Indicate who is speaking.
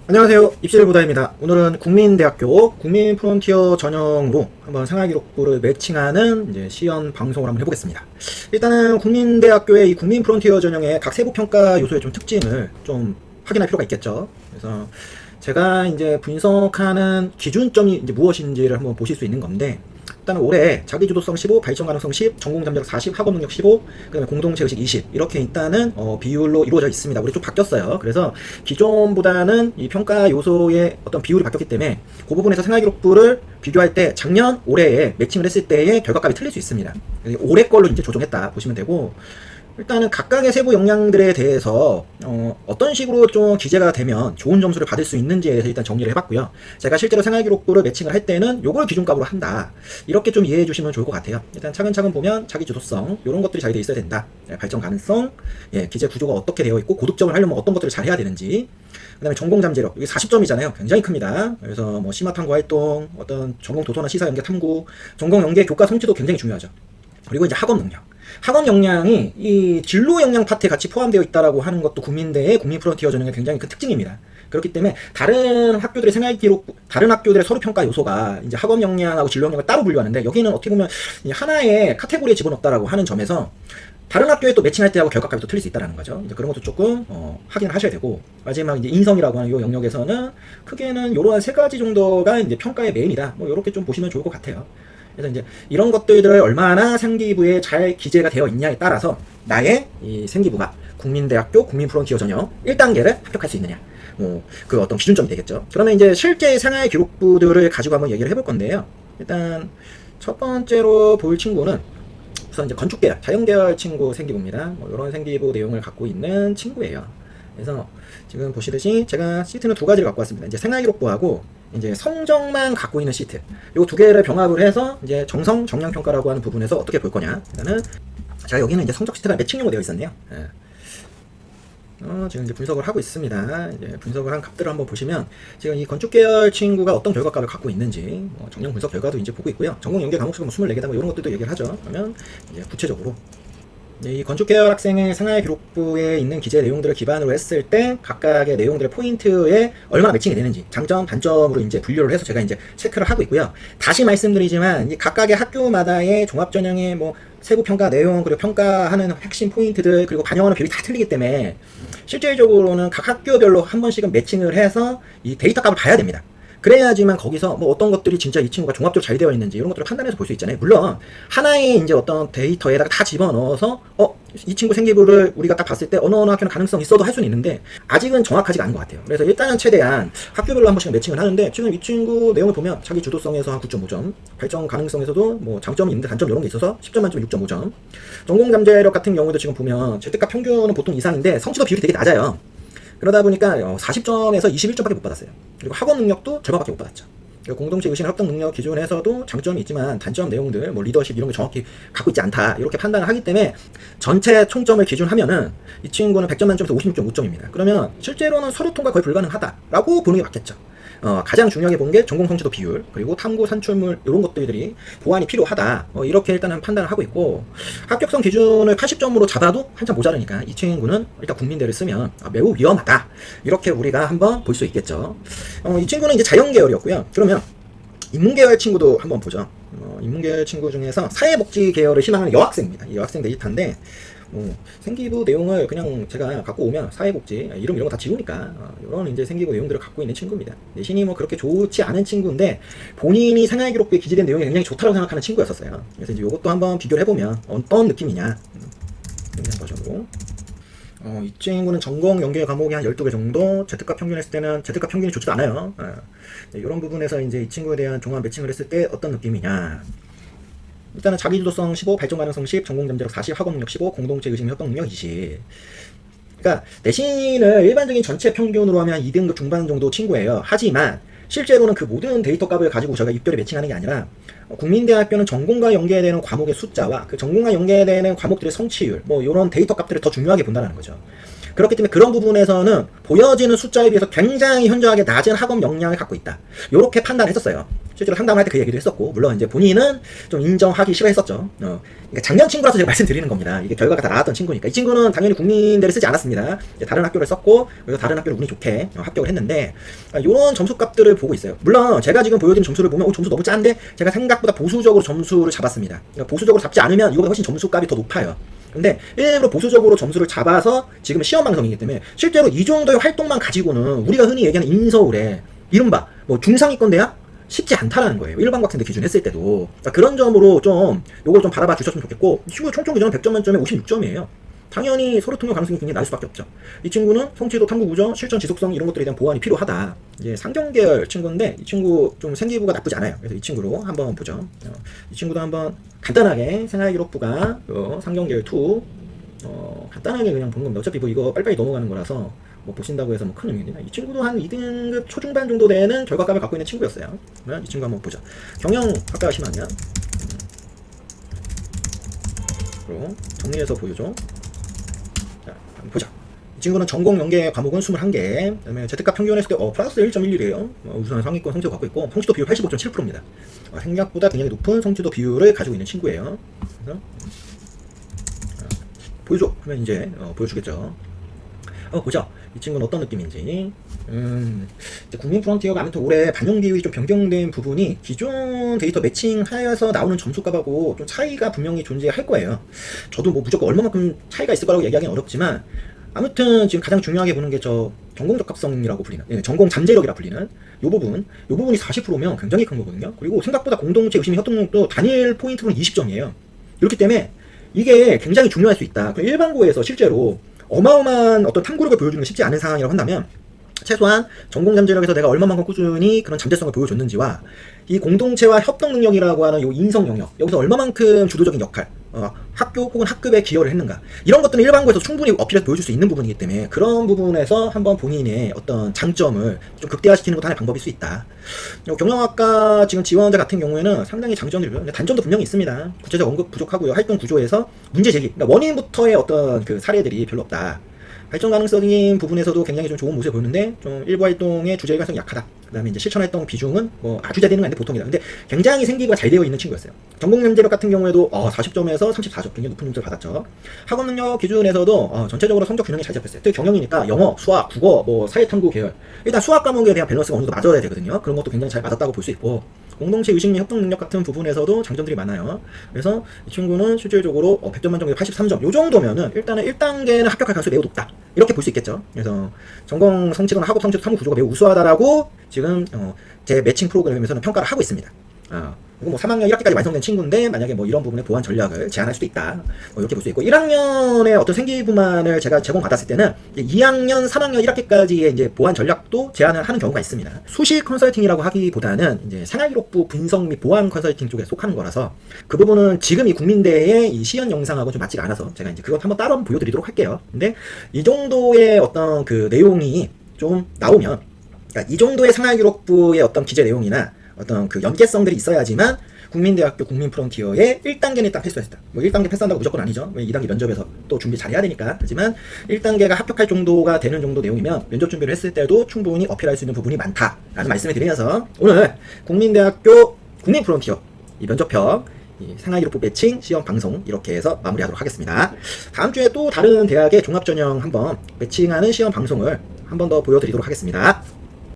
Speaker 1: 안녕하세요. 입시를보다입니다. 오늘은 국민대학교 국민프론티어 전형으로 한번 생활기록부를 매칭하는 이제 시연 방송을 한번 해보겠습니다. 일단은 국민대학교의 이 국민프론티어 전형의 각 세부평가 요소의 좀 특징을 좀 확인할 필요가 있겠죠. 그래서 제가 이제 분석하는 기준점이 이제 무엇인지를 한번 보실 수 있는 건데, 일단은 올해 자기주도성 15, 발전 가능성 10, 전공 잠재력 40, 학업 능력 15, 그다음에 공동체 의식 20 이렇게 일단은 비율로 이루어져 있습니다. 우리 좀 바뀌었어요. 그래서 기존보다는 이 평가 요소의 어떤 비율이 바뀌었기 때문에 그 부분에서 생활기록부를 비교할 때 작년, 올해에 매칭을 했을 때의 결과값이 틀릴 수 있습니다. 올해 걸로 이제 조정했다 보시면 되고, 일단은 각각의 세부 역량들에 대해서 어떤 식으로 좀 기재가 되면 좋은 점수를 받을 수 있는지에 대해서 일단 정리를 해봤고요. 제가 실제로 생활기록부를 매칭을 할 때는 요걸 기준값으로 한다, 이렇게 좀 이해해 주시면 좋을 것 같아요. 일단 차근차근 보면 자기 주도성 이런 것들이 잘 돼 있어야 된다, 발전 가능성, 기재 구조가 어떻게 되어 있고 고득점을 하려면 어떤 것들을 잘 해야 되는지, 그 다음에 전공 잠재력, 이게 40점이잖아요. 굉장히 큽니다. 그래서 뭐 심화 탐구 활동, 어떤 전공 도서나 시사 연계 탐구, 전공 연계 교과 성취도 굉장히 중요하죠. 그리고 이제 학업 능력. 학업 역량이 이 진로 역량 파트에 같이 포함되어 있다라고 하는 것도 국민대의 국민프론티어 전형의 굉장히 큰 특징입니다. 그렇기 때문에 다른 학교들의 생활기록, 다른 학교들의 서류평가 요소가 이제 학업 역량하고 진로 역량을 따로 분류하는데, 여기는 어떻게 보면 하나의 카테고리에 집어넣었다라고 하는 점에서 다른 학교에 또 매칭할 때하고 결과값이 또 틀릴 수 있다는 거죠. 이제 그런 것도 조금 확인을 하셔야 되고, 마지막 이제 인성이라고 하는 이 영역에서는 크게는 이러한 세 가지 정도가 이제 평가의 메인이다, 뭐 이렇게 좀 보시면 좋을 것 같아요. 그래서 이제 이런 것들을 얼마나 생기부에 잘 기재가 되어 있냐에 따라서 나의 이 생기부가 국민대학교 국민프론티어 전형 1단계를 합격할 수 있느냐, 그 어떤 기준점이 되겠죠. 그러면 이제 실제 생활 기록부들을 가지고 한번 얘기를 해볼 건데요. 일단 첫 번째로 볼 친구는 우선 이제 건축계열, 자연계열 친구 생기부입니다. 이런 생기부 내용을 갖고 있는 친구예요. 그래서 지금 보시듯이 제가 시트는 두 가지를 갖고 왔습니다. 이제 생활기록부하고 이제 성적만 갖고 있는 시트, 요 두 개를 병합을 해서 이제 정성 정량평가라고 하는 부분에서 어떻게 볼 거냐. 일단은 제가 여기는 이제 성적 시트가 매칭용으로 되어 있었네요. 지금 이제 분석을 하고 있습니다. 이제 분석을 한 값들을 한번 보시면 지금 이 건축 계열 친구가 어떤 결과값을 갖고 있는지 정량 분석 결과도 이제 보고 있고요. 전공 연계 과목 수가 24개다 뭐 이런 것들도 얘기를 하죠. 그러면 이제 구체적으로 이 건축 계열 학생의 생활 기록부에 있는 기재 내용들을 기반으로 했을 때 각각의 내용들의 포인트에 얼마나 매칭이 되는지 장점, 단점으로 이제 분류를 해서 제가 이제 체크를 하고 있고요. 다시 말씀드리지만 이 각각의 학교마다의 종합 전형의 뭐 세부 평가 내용, 그리고 평가하는 핵심 포인트들, 그리고 반영하는 비율이 다 틀리기 때문에 실질적으로는 각 학교별로 한 번씩은 매칭을 해서 이 데이터 값을 봐야 됩니다. 그래야지만 거기서 뭐 어떤 것들이 진짜 이 친구가 종합적으로 잘 되어 있는지 이런 것들을 판단해서 볼 수 있잖아요. 물론 하나의 이제 어떤 데이터에다가 다 집어넣어서 이 친구 생기부를 우리가 딱 봤을 때 어느 학교는 가능성 있어도 할 수는 있는데 아직은 정확하지가 않은 것 같아요. 그래서 일단은 최대한 학교별로 한 번씩 매칭을 하는데, 지금 이 친구 내용을 보면 자기 주도성에서 한 9.5점, 발전 가능성에서도 뭐 장점이 있는데 단점 이런 게 있어서 10점 만점에 6.5점, 전공 잠재력 같은 경우도 지금 보면 Z값 평균은 보통 이상인데 성취도 비율이 되게 낮아요. 그러다 보니까 40점에서 21점밖에 못 받았어요. 그리고 학업 능력도 절반밖에 못 받았죠. 공동체 의식 합동 능력 기준에서도 장점이 있지만 단점 내용들, 뭐 리더십 이런 게 정확히 갖고 있지 않다, 이렇게 판단을 하기 때문에 전체 총점을 기준하면은 이 친구는 100점 만점에서 56.5점입니다. 그러면 실제로는 서류 통과 거의 불가능하다라고 보는 게 맞겠죠. 가장 중요하게 본 게 전공 성취도 비율, 그리고 탐구 산출물 이런 것들이 보완이 필요하다, 이렇게 일단은 판단을 하고 있고, 합격성 기준을 80점으로 잡아도 한참 모자르니까 이 친구는 일단 국민대를 쓰면 매우 위험하다, 이렇게 우리가 한번 볼 수 있겠죠. 이 친구는 이제 자연계열이었고요. 그러면 인문계열 친구도 한번 보죠. 인문계열 친구 중에서 사회복지 계열을 희망하는 여학생입니다. 이 여학생 데이터인데 생기부 내용을 그냥 제가 갖고 오면 사회복지 이름 이런 거 다 지우니까 이런 이제 생기부 내용들을 갖고 있는 친구입니다. 내신이 뭐 그렇게 좋지 않은 친구인데 본인이 생활기록부에 기재된 내용이 굉장히 좋다고 생각하는 친구였었어요. 그래서 이제 이것도 한번 비교를 해보면 어떤 느낌이냐, 이런 버전으로. 이 친구는 전공 연계 과목이 한 12개 정도, Z값 평균 했을 때는 Z값 평균이 좋지도 않아요. 이런 부분에서 이제 이 친구에 대한 종합 매칭을 했을 때 어떤 느낌이냐. 일단은 자기주도성 15, 발전 가능성 10, 전공 잠재력 40, 학업 능력 15, 공동체 의식 협동 능력 20. 그러니까 내신을 일반적인 전체 평균으로 하면 2등급 중반 정도 친구예요. 하지만 실제로는 그 모든 데이터 값을 가지고 저희가 입결에 매칭하는 게 아니라 국민대학교는 전공과 연계되는 과목의 숫자와 그 전공과 연계되는 과목들의 성취율, 뭐 이런 데이터 값들을 더 중요하게 본다는 거죠. 그렇기 때문에 그런 부분에서는 보여지는 숫자에 비해서 굉장히 현저하게 낮은 학업 역량을 갖고 있다. 이렇게 판단했었어요. 실제로 상담할 때 그 얘기도 했었고, 물론 이제 본인은 좀 인정하기 싫어했었죠. 그러니까 작년 친구라서 제가 말씀드리는 겁니다. 이게 결과가 다 나왔던 친구니까. 이 친구는 당연히 국민대를 쓰지 않았습니다. 다른 학교를 썼고, 그래서 다른 학교를 운이 좋게 합격을 했는데, 이런 점수값들을 보고 있어요. 물론 제가 지금 보여드린 점수를 보면 점수 너무 짠데 제가 생각보다 보수적으로 점수를 잡았습니다. 그러니까 보수적으로 잡지 않으면 이거보다 훨씬 점수값이 더 높아요. 근데 일부러 보수적으로 점수를 잡아서 지금은 시험 방송이기 때문에 실제로 이 정도의 활동만 가지고는 우리가 흔히 얘기하는 인서울에 이른바 뭐 중상위권 대학 쉽지 않다라는 거예요. 일반고학생들 기준 했을 때도. 그러니까 그런 점으로 좀 요걸 좀 바라봐 주셨으면 좋겠고, 이 친구 총총 기준은 100점 만점에 56점이에요. 당연히 서류 통과 가능성이 굉장히 낮을 수밖에 없죠. 이 친구는 성취도, 탐구 구조, 실전 지속성 이런 것들에 대한 보완이 필요하다. 이제 상경계열 친구인데 이 친구 좀 생기부가 나쁘지 않아요. 그래서 이 친구로 한번 보죠. 이 친구도 한번 간단하게 생활기록부가 상경계열 2 간단하게 그냥 본 겁니다. 어차피 뭐 이거 빨리빨리 넘어가는 거라서 뭐 보신다고 해서 뭐 큰 의미가 있나. 이 친구도 한 2등급 초중반 정도 되는 결과값을 갖고 있는 친구였어요. 그러면 이 친구 한번 보죠. 경영학과 하시면 그리고 정리해서 보여줘. 자, 한번 보자. 이 친구는 전공 연계 과목은 21개, 그 다음에 Z값 평균 했을 때 플러스 1.11이에요. 우수한 상위권 성적을 갖고 있고, 성취도 비율 85.7%입니다. 생각보다 굉장히 높은 성취도 비율을 가지고 있는 친구예요. 그래서 보여줘 하면 이제 보여주겠죠. 보죠. 이 친구는 어떤 느낌인지. 이제 국민 프론티어가 아무튼 올해 반영 비율이 좀 변경된 부분이 기존 데이터 매칭하여서 나오는 점수값하고 좀 차이가 분명히 존재할 거예요. 저도 뭐 무조건 얼마만큼 차이가 있을 거라고 얘기하기는 어렵지만, 아무튼 지금 가장 중요하게 보는 게 저 전공 적합성이라고 불리는, 전공 잠재력이라 불리는 요 부분이 40%면 굉장히 큰 거거든요. 그리고 생각보다 공동체 의심 협동력도 단일 포인트로는 20점이에요. 그렇기 때문에 이게 굉장히 중요할 수 있다. 일반고에서 실제로 어마어마한 어떤 탐구력을 보여주는 게 쉽지 않은 상황이라고 한다면, 최소한 전공 잠재력에서 내가 얼마만큼 꾸준히 그런 잠재성을 보여줬는지와 이 공동체와 협동 능력이라고 하는 요 인성 영역, 여기서 얼마만큼 주도적인 역할, 학교 혹은 학급에 기여를 했는가, 이런 것들은 일반고에서 충분히 어필해서 보여줄 수 있는 부분이기 때문에 그런 부분에서 한번 본인의 어떤 장점을 좀 극대화시키는 것도 하나의 방법일 수 있다. 경영학과 지금 지원자 같은 경우에는 상당히 장점들이 있고요. 단점도 분명히 있습니다. 구체적 언급 부족하고요. 활동 구조에서 문제 제기, 그러니까 원인부터의 어떤 그 사례들이 별로 없다. 발전 가능성인 부분에서도 굉장히 좀 좋은 모습을 보였는데, 좀 일부 활동의 주제 일관성이 약하다. 그 다음에 이제 실천 활동 비중은 뭐 아주 잘 되는 건 아닌데 보통이다. 근데 굉장히 생기부가 잘 되어 있는 친구였어요. 전공 잠재력 같은 경우에도 40점에서 34점, 굉장히 높은 점수를 받았죠. 학업 능력 기준에서도 전체적으로 성적 균형이 잘 잡혔어요. 특히 경영이니까 영어, 수학, 국어, 뭐 사회탐구 계열, 일단 수학 과목에 대한 밸런스가 어느 정도 맞아야 되거든요. 그런 것도 굉장히 잘 맞았다고 볼 수 있고, 공동체 의식 및 협동 능력 같은 부분에서도 장점들이 많아요. 그래서 이 친구는 실질적으로 100점 만점에 83점, 요 정도면은 일단은 1단계는 합격할 가능성이 매우 높다, 이렇게 볼 수 있겠죠. 그래서 전공 성취도나 학업 성취도 탐구 구조가 매우 우수하다라고 지금 제 매칭 프로그램에서는 평가를 하고 있습니다. 이거 뭐 3학년 1학기까지 완성된 친구인데 만약에 뭐 이런 부분의 보완 전략을 제안할 수도 있다, 이렇게 볼 수 있고, 1학년의 어떤 생기부만을 제가 제공받았을 때는 2학년, 3학년 1학기까지의 이제 보완 전략도 제안을 하는 경우가 있습니다. 수시 컨설팅이라고 하기보다는 이제 생활기록부 분석 및 보완 컨설팅 쪽에 속하는 거라서 그 부분은 지금 이 국민대의 이 시연 영상하고 좀 맞지가 않아서 제가 이제 그것 한번 따로 한번 보여드리도록 할게요. 근데 이 정도의 어떤 그 내용이 좀 나오면, 그러니까 이 정도의 생활기록부의 어떤 기재 내용이나 어떤 그 연계성들이 있어야지만 국민대학교 국민프론티어의 1단계는 일단 패스했다. 뭐 1단계 패스한다고 무조건 아니죠. 2단계 면접에서 또 준비 잘 해야 되니까. 하지만 1단계가 합격할 정도가 되는 정도 내용이면 면접 준비를 했을 때도 충분히 어필할 수 있는 부분이 많다라는 말씀을 드리면서, 오늘 국민대학교 국민프론티어 이 면접형 이 생활기록부 매칭 시험 방송 이렇게 해서 마무리하도록 하겠습니다. 다음 주에 또 다른 대학의 종합전형 한번 매칭하는 시험 방송을 한 번 더 보여드리도록 하겠습니다.